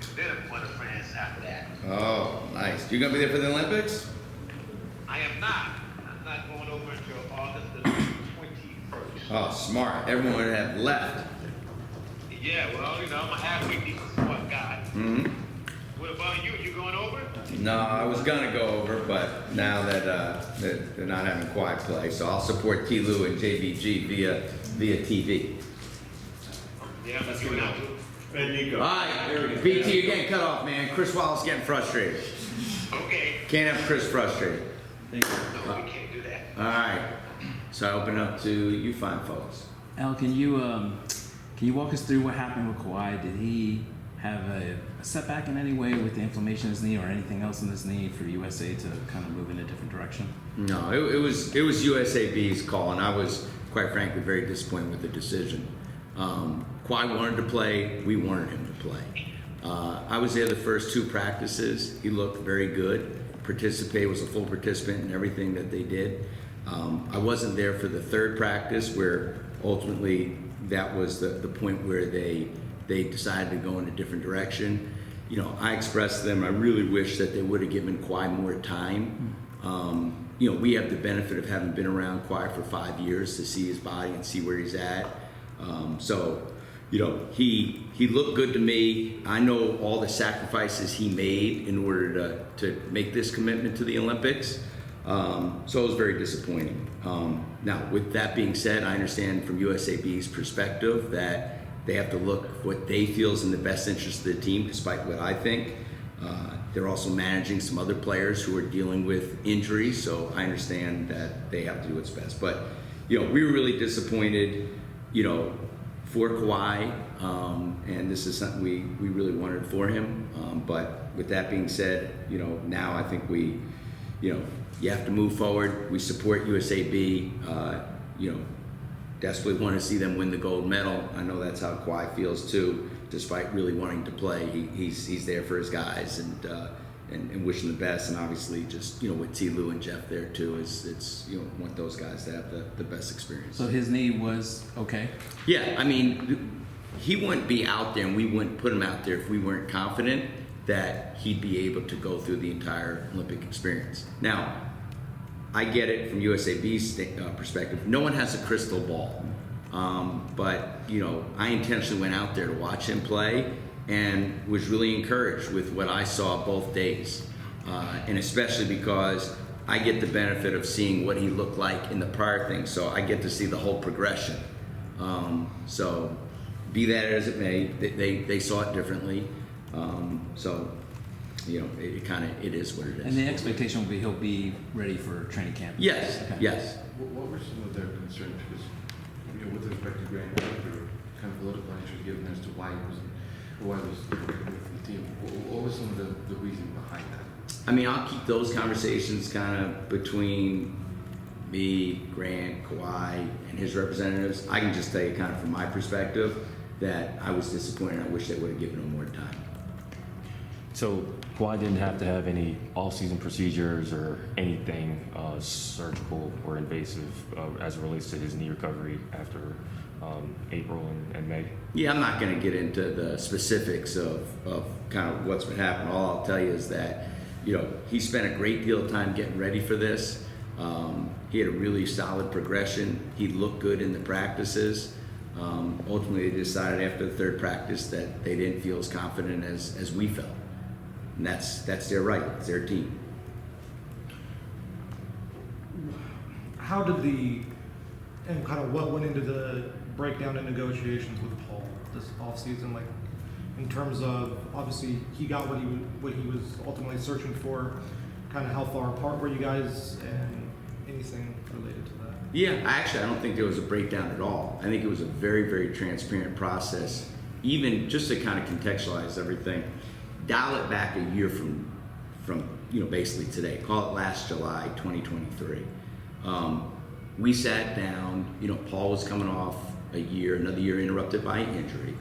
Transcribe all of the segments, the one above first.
and then I'm going to France after that. Oh, nice. You gonna be there for the Olympics? I am not. I'm not going over until August the 21st. Oh, smart. Everyone would have left. Yeah, well, you know, I'm a halfway decent smart guy. Mm-hmm. What about you? You going over? No, I was gonna go over, but now that they're not having Kawhi play, so I'll support T. Lou and JVG via TV. Yeah, I'm going out too. Hey, Nico. All right, BT, you're getting cut off, man. Chris Wallace getting frustrated. Okay. Can't have Chris frustrated. Thank you. No, we can't do that. All right. So I open up to you fine folks. Al, can you walk us through what happened with Kawhi? Did he have a setback in any way with the inflammation in his knee or anything else in his knee for USA to kind of move in a different direction? No, it was USAB's call, and I was, quite frankly, very disappointed with the decision. Kawhi wanted to play. We wanted him to play. I was there the first two practices. He looked very good. Was a full participant in everything that they did. I wasn't there for the third practice, where ultimately that was the point where they decided to go in a different direction. You know, I expressed to them, I really wish that they would have given Kawhi more time. You know, we have the benefit of having been around Kawhi for 5 years to see his body and see where he's at. So, you know, he looked good to me. I know all the sacrifices he made in order to make this commitment to the Olympics. So it was very disappointing. Now, with that being said, I understand from USAB's perspective that they have to look what they feel is in the best interest of the team, despite what I think. They're also managing some other players who are dealing with injuries, so I understand that they have to do what's best. But, you know, we were really disappointed, you know, for Kawhi, and this is something we really wanted for him. But with that being said, you know, now I think you have to move forward. We support USAB, you know, desperately want to see them win the gold medal. I know that's how Kawhi feels too, despite really wanting to play. He's there for his guys and wishing the best. And obviously, just, you know, with T. Lou and Jeff there too, it's you know, want those guys to have the best experience. So his knee was okay? Yeah, I mean, he wouldn't be out there, and we wouldn't put him out there if we weren't confident that he'd be able to go through the entire Olympic experience. Now, I get it from USAB's perspective. No one has a crystal ball. But, you know, I intentionally went out there to watch him play and was really encouraged with what I saw both days. And especially because I get the benefit of seeing what he looked like in the prior thing. So I get to see the whole progression. So be that as it may, they saw it differently. So, you know, it is what it is. And the expectation will be he'll be ready for training camp? Yes, okay. yes. What were some of their concerns? Because, you know, with respect to Grant, there were kind of political answers given as to why he was with the team. What was some of the reason behind that? I mean, I'll keep those conversations kind of between me, Grant, Kawhi, and his representatives. I can just tell you kind of from my perspective that I was disappointed. I wish they would have given him more time. So Kawhi didn't have to have any off-season procedures or anything surgical or invasive as it relates to his knee recovery after April and May? Yeah, I'm not going to get into the specifics of kind of what's been happening. All I'll tell you is that, you know, he spent a great deal of time getting ready for this. He had a really solid progression. He looked good in the practices. Ultimately, they decided after the third practice that they didn't feel as confident as we felt. And that's their right. It's their team. How did and kind of what went into the breakdown in negotiations with Paul this offseason? Like, in terms of, obviously, he got what he was ultimately searching for. Kind of how far apart were you guys, and anything related to that? Yeah, actually, I don't think there was a breakdown at all. I think it was a very, very transparent process. Even just to kind of contextualize everything, dial it back a year from you know, basically today. Call it last July 2023. We sat down. You know, Paul was coming off another year interrupted by injury.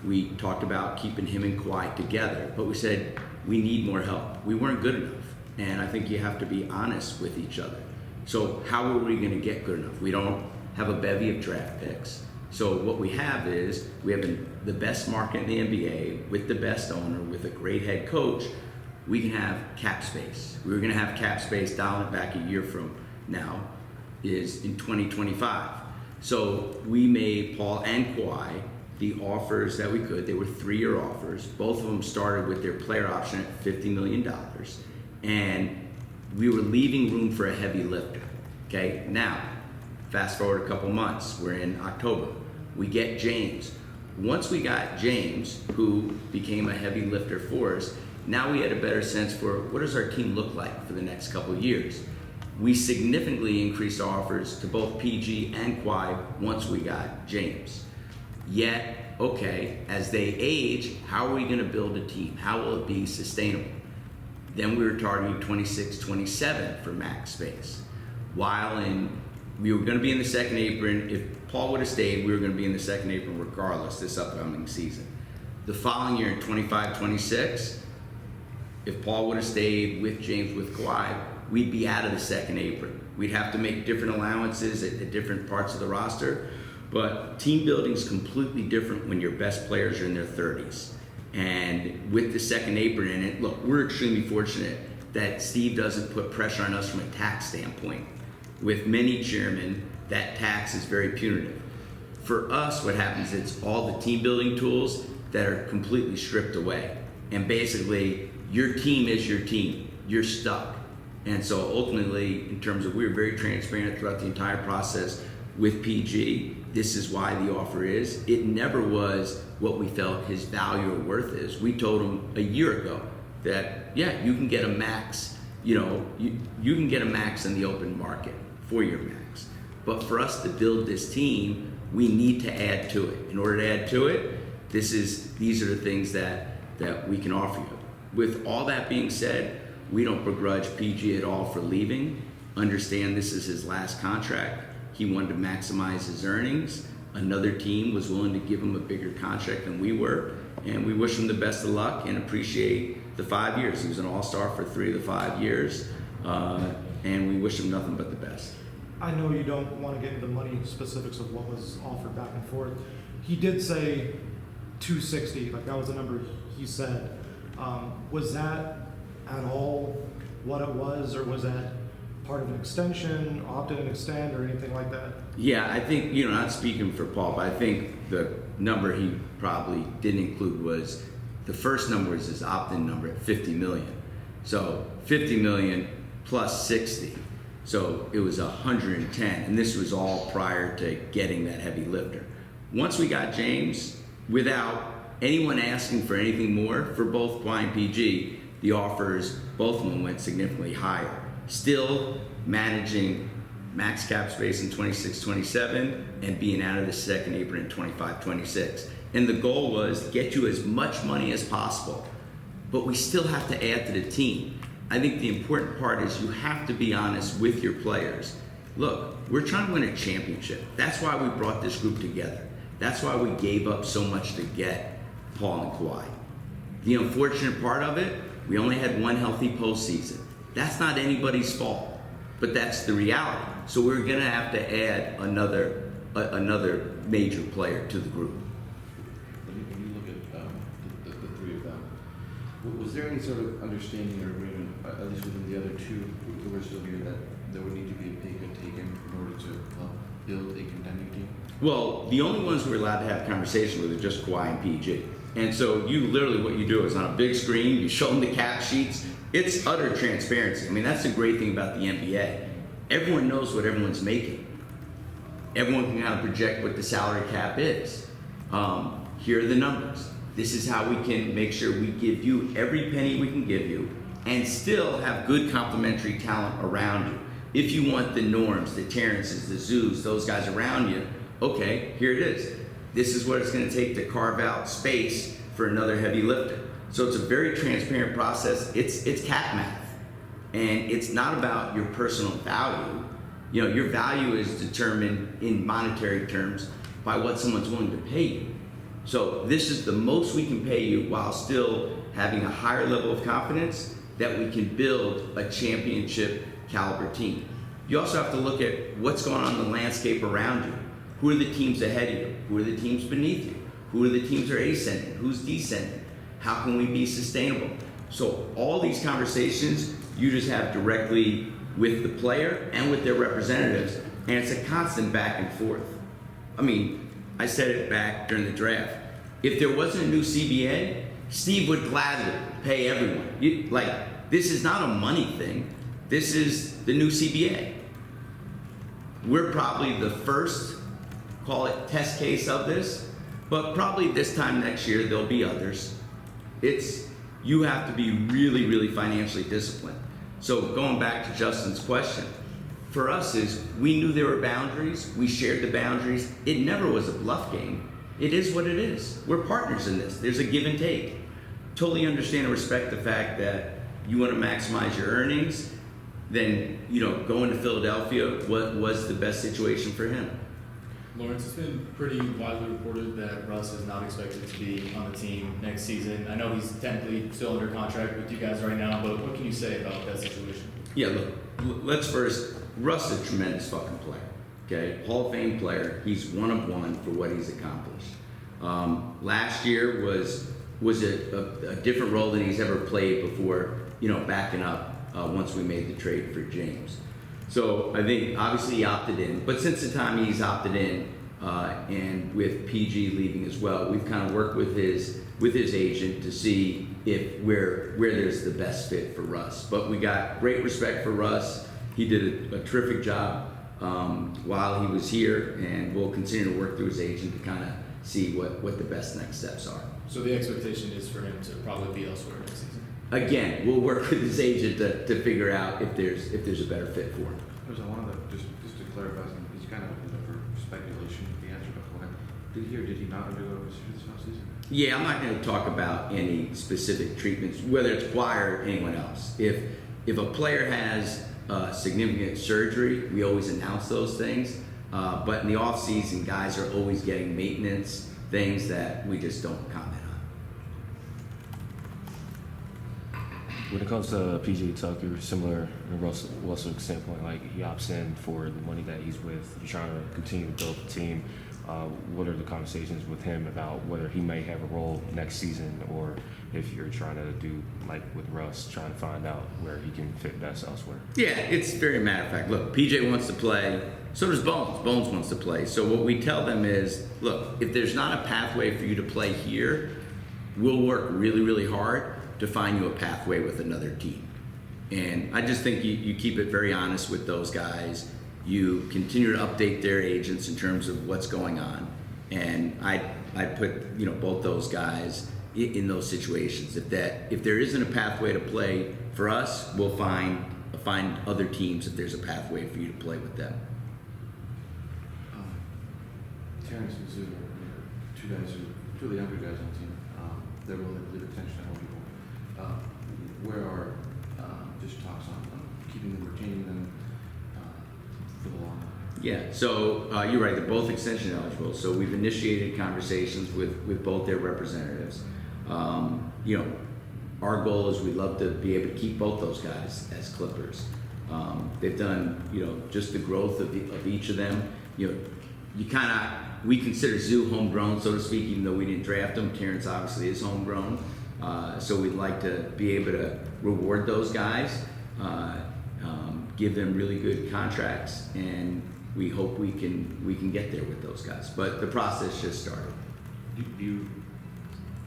We talked about keeping him and Kawhi together, but we said we need more help. We weren't good enough, and I think you have to be honest with each other. So how are we going to get good enough? We don't have a bevy of draft picks. So what we have is we have the best market in the NBA with the best owner, with a great head coach. We can have cap space. We were going to have cap space, dialing it back a year from now, is in 2025. So we made Paul and Kawhi the offers that we could. They were 3-year offers. Both of them started with their player option at $50 million. And we were leaving room for a heavy lifter. Okay, now, fast forward a couple months. We're in October. We get James. Once we got James, who became a heavy lifter for us, now we had a better sense for what does our team look like for the next couple of years. We significantly increased our offers to both PG and Kawhi once we got James. Yet, okay, as they age, how are we going to build a team? How will it be sustainable? Then we were targeting 26, 27 for max space. We were going to be in the second apron. If Paul would have stayed, we were going to be in the second apron regardless this upcoming season. The following year in 25, 26, if Paul would have stayed with James, with Kawhi, we'd be out of the second apron. We'd have to make different allowances at different parts of the roster. But team building is completely different when your best players are in their 30s. And with the second apron in it, look, we're extremely fortunate that Steve doesn't put pressure on us from a tax standpoint. With many chairmen, that tax is very punitive. For us, what happens is all the team building tools that are completely stripped away. And basically, your team is your team. You're stuck. And so ultimately, in terms of, we were very transparent throughout the entire process with PG. This is why the offer is. It never was what we felt his value or worth is. We told him a year ago that, yeah, you can get a max, you can get a max in the open market, 4-year max. But for us to build this team, we need to add to it. In order to add to it, these are the things that we can offer you. With all that being said, we don't begrudge PG at all for leaving. Understand this is his last contract. He wanted to maximize his earnings. Another team was willing to give him a bigger contract than we were, and we wish him the best of luck and appreciate the 5 years. He was an all-star for 3 of the 5 years, and we wish him nothing but the best. I know you don't want to get into the money specifics of what was offered back and forth. He did say 260, like that was the number he said. Was that at all what it was, or was that part of an extension, opt-in and extend, or anything like that? Yeah, I think, not speaking for Paul, but I think the number he probably didn't include was, the first number is his opt-in number at 50 million. So 50 million plus 60. So it was 110, and this was all prior to getting that heavy lifter. Once we got James, without anyone asking for anything more for both Kawhi and PG, the offers, both of them went significantly higher. Still managing max cap space in 26-27 and being out of the second apron in 25-26. And the goal was to get you as much money as possible, but we still have to add to the team. I think the important part is you have to be honest with your players. Look, we're trying to win a championship. That's why we brought this group together. That's why we gave up so much to get Paul and Kawhi. The unfortunate part of it, we only had one healthy postseason. That's not anybody's fault, but that's the reality. So we're gonna have to add another major player to the group. When you look at the three of them, was there any sort of understanding or agreement, at least within the other two who were still here, that there would need to be a pay cut taken in order to help build a contending team? Well, the only ones we're allowed to have conversation with are just Kawhi and PG. And so you literally, what you do is on a big screen, you show them the cap sheets. It's utter transparency. I mean, that's the great thing about the NBA. Everyone knows what everyone's making. Everyone can kind of project what the salary cap is. Here are the numbers. This is how we can make sure we give you every penny we can give you and still have good complementary talent around you. If you want the Norms, the Terances, the Zoos, those guys around you, okay, here it is. This is what it's going to take to carve out space for another heavy lifter. So it's a very transparent process. It's cap math, and it's not about your personal value. Your value is determined in monetary terms by what someone's willing to pay you. So this is the most we can pay you while still having a higher level of confidence that we can build a championship caliber team. You also have to look at what's going on in the landscape around you. Who are the teams ahead of you? Who are the teams beneath you? Who are the teams that are ascending? Who's descending? How can we be sustainable? So all these conversations you just have directly with the player and with their representatives, and it's a constant back and forth. I mean, I said it back during the draft. If there wasn't a new CBA, Steve would gladly pay everyone. This is not a money thing. This is the new CBA. We're probably the first, call it test case of this, but probably this time next year there'll be others. You have to be really, really financially disciplined. So going back to Justin's question, for us is we knew there were boundaries, we shared the boundaries. It never was a bluff game. It is what it is. We're partners in this. There's a give and take. Totally understand and respect the fact that you want to maximize your earnings, then going to Philadelphia was the best situation for him. Lawrence, it's been pretty widely reported that Russ is not expected to be on the team next season. I know he's technically still under contract with you guys right now, but what can you say about that situation? Yeah, look, let's first, Russ is a tremendous fucking player, okay? Hall of Fame player. He's one of one for what he's accomplished. Last year was a different role than he's ever played before, backing up once we made the trade for James. So I think obviously he opted in, but since the time he's opted in, and with PG leaving as well, we've kind of worked with his agent to see if where there's the best fit for Russ. But we got great respect for Russ. He did a terrific job while he was here, and we'll continue to work through his agent to kind of see what the best next steps are. So the expectation is for him to probably be elsewhere next season. Again, we'll work with his agent to figure out if there's a better fit for him. There's one of the, just to clarify something, he's kind of for speculation, the answer to Kawhi. Did he or did he not undergo a procedure this offseason? Yeah, I'm not going to talk about any specific treatments, whether it's Kawhi or anyone else. If a player has significant surgery, we always announce those things. But in the off season, guys are always getting maintenance things that we just don't comment on. When it comes to PJ Tucker, similar to Russell's standpoint, like he opts in for the money that he's with. You're trying to continue to build the team. What are the conversations with him about whether he may have a role next season, or if you're trying to do like with Russ, trying to find out where he can fit best elsewhere? Yeah, it's very matter of fact. Look, PJ wants to play. So does Bones. Bones wants to play. So what we tell them is, look, if there's not a pathway for you to play here, we'll work really, really hard to find you a pathway with another team. And I just think you keep it very honest with those guys. You continue to update their agents in terms of what's going on. And I put both those guys in those situations. If there isn't a pathway to play for us, we'll find other teams if there's a pathway for you to play with them. Terance and Zubac, two of the younger guys on the team. They're willing to leave attention to more people. Where are just talks on keeping them, retaining them for the long run? Yeah, so you're right, they're both extension eligible. So we've initiated conversations with both their representatives. Our goal is we'd love to be able to keep both those guys as Clippers. They've done, just the growth of each of them. We consider Zoo homegrown, so to speak, even though we didn't draft him. Terance obviously is homegrown. So we'd like to be able to reward those guys, give them really good contracts, and we hope we can get there with those guys. But the process just started. Do you,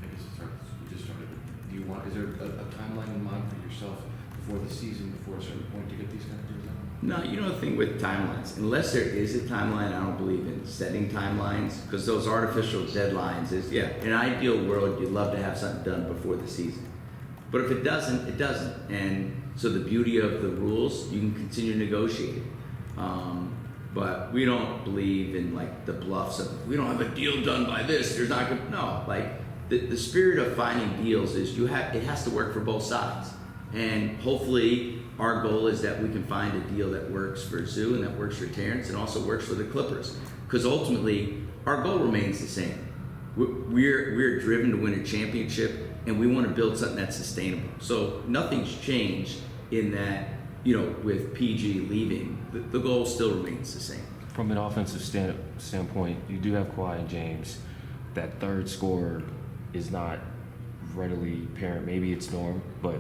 I guess it starts, you just started, do you want, is there a timeline in mind for yourself before the season, before a certain point to get these kind of deals done? No, the thing with timelines, unless there is a timeline, I don't believe in setting timelines, because those artificial deadlines is, in an ideal world, you'd love to have something done before the season. But if it doesn't, it doesn't. And so the beauty of the rules, you can continue negotiating. But we don't believe in the bluffs of, we don't have a deal done by this, there's not good, no. The spirit of finding deals is it has to work for both sides. And hopefully, our goal is that we can find a deal that works for Zoo and that works for Terance and also works for the Clippers. Because ultimately, our goal remains the same. We're driven to win a championship, and we want to build something that's sustainable. So nothing's changed in that, with PG leaving, the goal still remains the same. from an offensive standpoint, you do have Kawhi and James. That third scorer is not readily apparent. Maybe it's Norm, but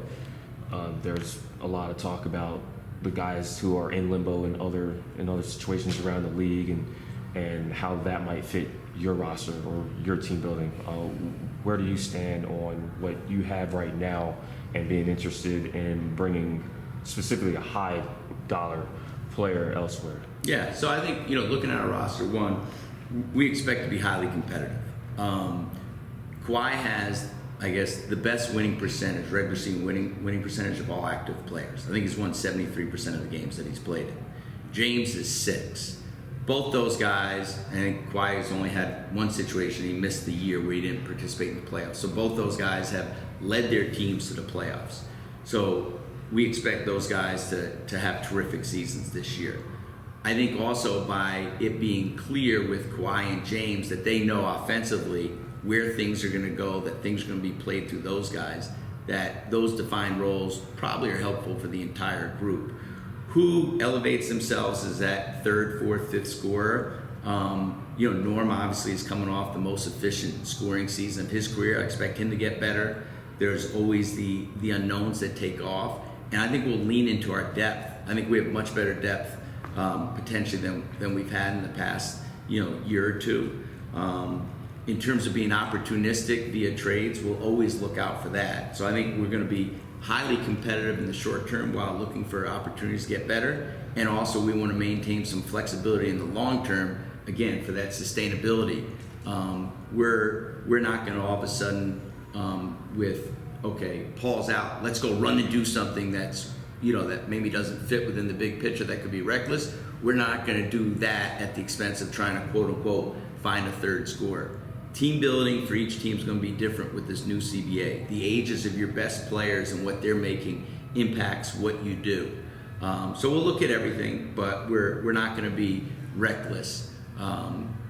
there's a lot of talk about the guys who are in limbo in other situations around the league, and how that might fit your roster or your team building. Where do you stand on what you have right now and being interested in bringing specifically a high dollar player elsewhere? Yeah, so I think, looking at our roster, one, we expect to be highly competitive. Kawhi has, I guess, the best winning percentage, regular season winning percentage of all active players. I think he's won 73% of the games that he's played in. James is 6. Both those guys, I think Kawhi has only had one situation. He missed the year where he didn't participate in the playoffs. So both those guys have led their teams to the playoffs. So we expect those guys to have terrific seasons this year. I think also by it being clear with Kawhi and James that they know offensively where things are going to go, that things are going to be played through those guys, that those defined roles probably are helpful for the entire group. Who elevates themselves as that third, fourth, fifth scorer? Norm obviously is coming off the most efficient scoring season of his career. I expect him to get better. There's always the unknowns that take off. And I think we'll lean into our depth. I think we have much better depth potentially than we've had in the past year or two. In terms of being opportunistic via trades, we'll always look out for that. So I think we're going to be highly competitive in the short term while looking for opportunities to get better. And also we want to maintain some flexibility in the long term, again, for that sustainability. We're not going to all of a sudden okay, Paul's out, let's go run and do something that's, that maybe doesn't fit within the big picture, that could be reckless. We're not going to do that at the expense of trying to, quote unquote, find a third scorer. Team building for each team is going to be different with this new CBA. The ages of your best players and what they're making impacts what you do. So we'll look at everything, but we're not going to be reckless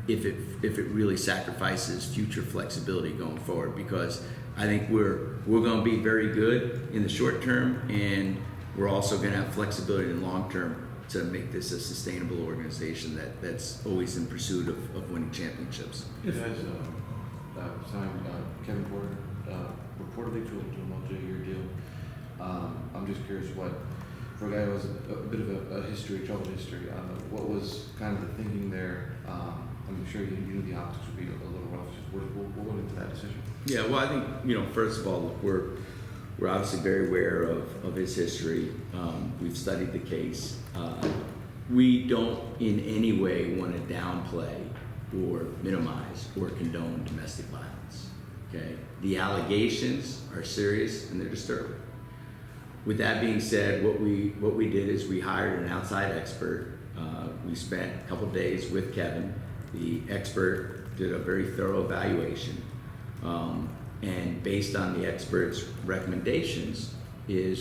if it really sacrifices future flexibility going forward, because I think we're going to be very good in the short term, and we're also going to have flexibility in the long term to make this a sustainable organization that's always in pursuit of winning championships. You guys signed Kevin Porter reportedly to a multi-year deal. I'm just curious for a guy who has a bit of a troubled history, what was kind of the thinking there? I'm sure you knew the optics would be a little rough. Just what went into that decision? Yeah, well, I think, first of all, we're obviously very aware of his history. We've studied the case. We don't in any way want to downplay or minimize or condone domestic violence. Okay? The allegations are serious and they're disturbing. With that being said, what we did is we hired an outside expert. We spent a couple days with Kevin. The expert did a very thorough evaluation. And based on the expert's recommendations, we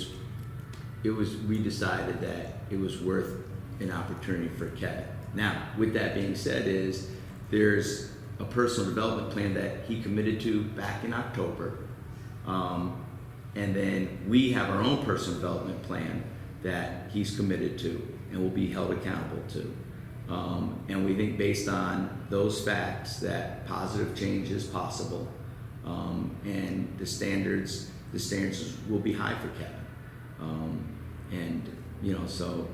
decided that it was worth an opportunity for Kevin. Now, with that being said, there's a personal development plan that he committed to back in October. And then we have our own personal development plan that he's committed to and will be held accountable to. And we think based on those facts that positive change is possible, and the standards will be high for Kevin. So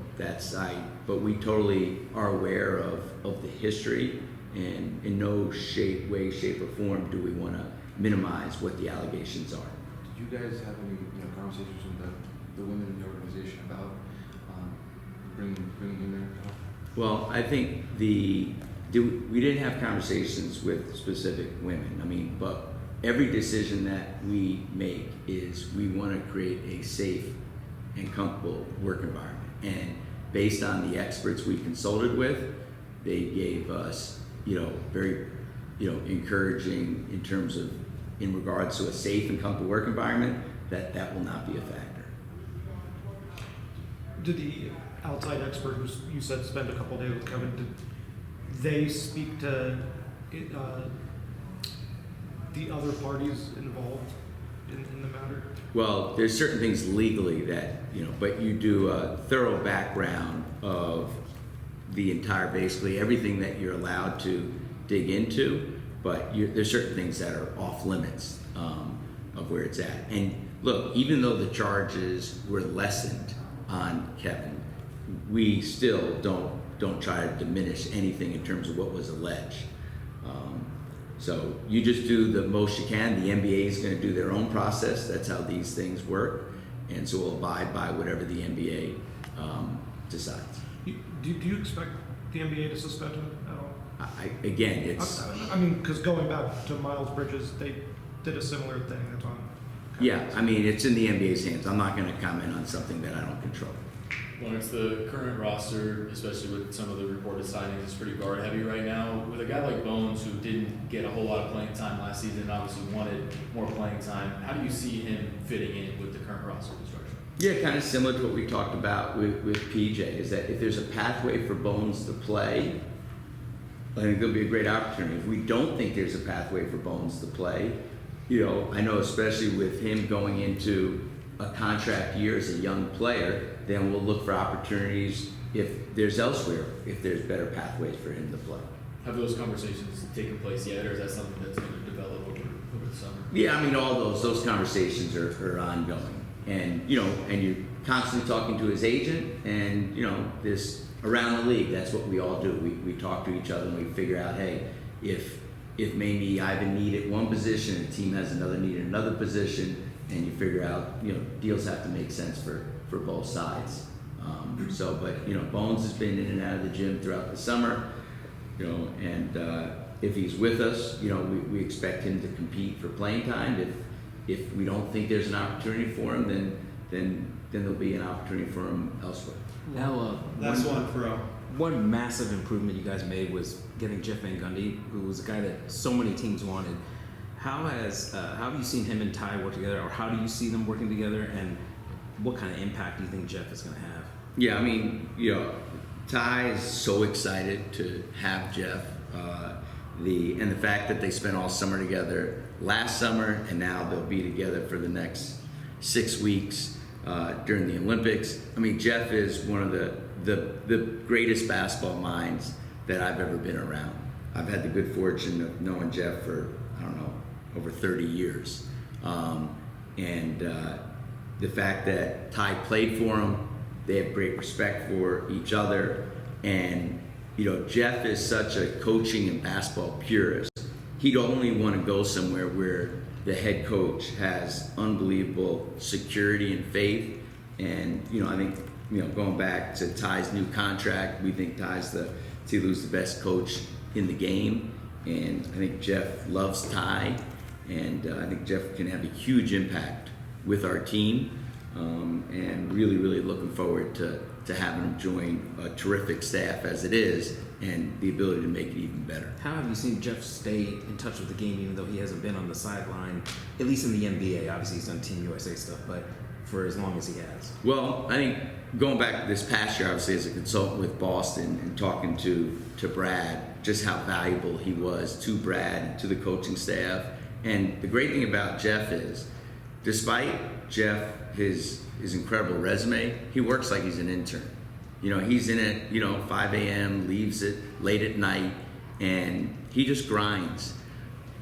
but we totally are aware of the history, and in no way, shape, or form do we want to minimize what the allegations are. Did you guys have any conversations with the women in the organization about bringing him there? Well, I think we didn't have conversations with specific women. But every decision that we make is we want to create a safe and comfortable work environment. And based on the experts we consulted with, they gave us, very, encouraging in regards to a safe and comfortable work environment, that will not be a factor. Did the outside expert who you said spent a couple days with Kevin, did they speak to the other parties involved in the matter? Well, there's certain things legally that, but you do a thorough background of the entire, basically everything that you're allowed to dig into, but there's certain things that are off limits of where it's at. And look, even though the charges were lessened on Kevin, we still don't try to diminish anything in terms of what was alleged. So you just do the most you can. The NBA is going to do their own process. That's how these things work. And so we'll abide by whatever the NBA decides. Do you expect the NBA to suspend him at all? Again, it's... I mean, because going back to Miles Bridges, they did a similar thing. That's on. Yeah, I mean, it's in the NBA's hands. I'm not going to comment on something that I don't control. When it's the current roster, especially with some of the reported signings, it's pretty guard heavy right now. With a guy like Bones, who didn't get a whole lot of playing time last season, and obviously wanted more playing time, how do you see him fitting in with the current roster construction? Yeah, kind of similar to what we talked about with PJ, is that if there's a pathway for Bones to play, I think there'll be a great opportunity. If we don't think there's a pathway for Bones to play, I know especially with him going into a contract year as a young player, then we'll look for opportunities if there's elsewhere, if there's better pathways for him to play. Have those conversations taken place yet, or is that something that's going to develop over the summer? Yeah, I mean, all those conversations are ongoing, and and you're constantly talking to his agent, and this around the league. That's what we all do. We talk to each other and we figure out, hey, if maybe Ivan needed one position and the team has another need in another position, and you figure out deals have to make sense for both sides. But Bones has been in and out of the gym throughout the summer, and if he's with us, we expect him to compete for playing time. If we don't think there's an opportunity for him, then there'll be an opportunity for him elsewhere. Now, Last one for one massive improvement you guys made was getting Jeff Van Gundy, who was a guy that so many teams wanted. How have you seen him and Ty work together, or how do you see them working together, and what kind of impact do you think Jeff is going to have? Yeah, I mean, Ty is so excited to have Jeff. The fact that they spent all summer together last summer, and now they'll be together for the next 6 weeks during the Olympics. I mean, Jeff is one of the greatest basketball minds that I've ever been around. I've had the good fortune of knowing Jeff for, over 30 years. The fact that Ty played for him, they have great respect for each other. And, Jeff is such a coaching and basketball purist. He'd only want to go somewhere where the head coach has unbelievable security and faith. And, I think, going back to Ty's new contract, we think Ty's T-Lou's the best coach in the game. And I think Jeff loves Ty. And I think Jeff can have a huge impact with our team. And really, really looking forward to having him join a terrific staff as it is, and the ability to make it even better. How have you seen Jeff stay in touch with the game, even though he hasn't been on the sideline, at least in the NBA? Obviously, he's done Team USA stuff, but for as long as he has. Well, I think going back this past year, obviously, as a consultant with Boston and talking to Brad, just how valuable he was to Brad and to the coaching staff. And the great thing about Jeff is, despite his incredible resume, he works like he's an intern. He's in it, 5 a.m., leaves it late at night, and he just grinds.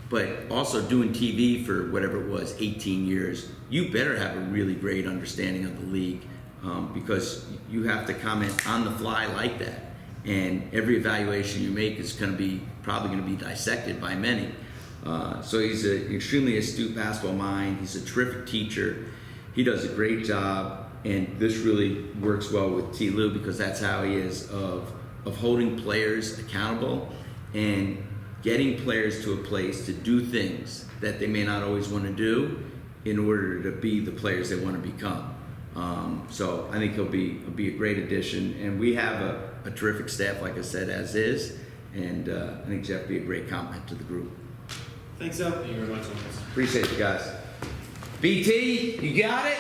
But also doing TV for whatever it was, 18 years, you better have a really great understanding of the league, because you have to comment on the fly like that. And every evaluation you make is probably going to be dissected by many. So he's an extremely astute basketball mind. He's a terrific teacher. He does a great job, and this really works well with T. Lou, because that's how he is of holding players accountable and getting players to a place to do things that they may not always want to do in order to be the players they want to become. So I think he'll be a great addition, and we have a terrific staff, like I said, as is, and I think Jeff will be a great complement to the group. Thanks, Al. Thank you very much, Lucas. Appreciate you guys. BT, you got it?